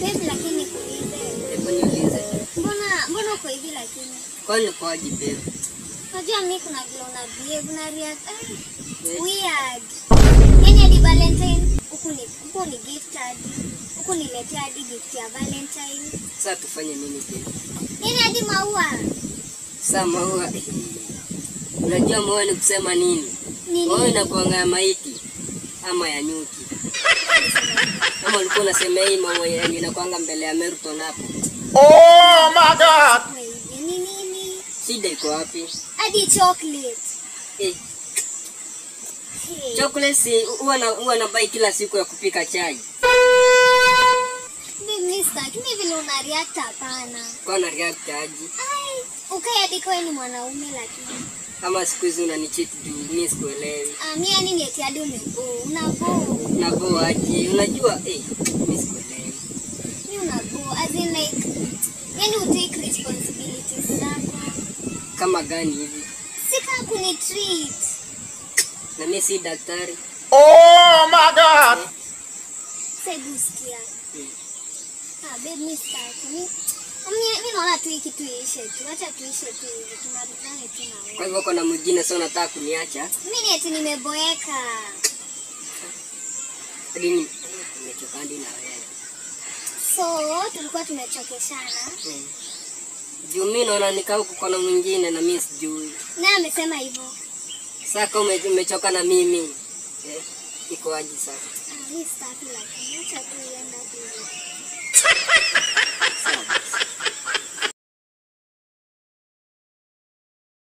Babe, lakini kuulize. Hebu niulize. Mbona uko hivi lakini? Kwani uko aje babe? Unajua mimi kuna vile una behave na react. Weird. Yenye di Valentine, huku ni gift hadi. Huku niletea hadi gift ya Valentine. Sasa tufanye nini babe? Yenye hadi maua. Sasa maua. Unajua maua ni kusema nini? Maua inakuanga ya maiti ama ya nyuki. Kama ulikuwa unasema hii maua yenye inakuanga mbele ya Merton hapo. Oh my god. Nini? Shida iko wapi? Hadi chocolate. Chocolate huwa na buy kila siku ya kupika chai. Mister, kimi vile una react hapana. Kwa na react aje? Ai, ukae hadi kwa ni mwanaume lakini. Kama siku hizi unanicheat juu mimi sikuelewi. Mimi yani ni eti hadi umebo. Unabo aje? Unajua mimi sikuelewi. Ni unabo as in like yani you take responsibilities zako. Kama gani hivi? Sika kuni treat. Na mimi si daktari. Oh my god. Sebusikia. Babe mister, mimi naona tu hiki tuishe tu. Acha tuishe tu hivi. Tunarudana tu na wewe. Kwa hivyo kuna mwingine sasa unataka kuniacha? Mimi ni eti nimeboeka. Hadi nimechoka hadi na wewe. So, tulikuwa tumechokeshana. Juu mimi naona nikao huko na mwingine na mimi sijui. Na amesema hivyo. Sasa kama umechoka na mimi. Iko aje sasa? Mimi sitaki lakini acha tu iende tu. Sawa.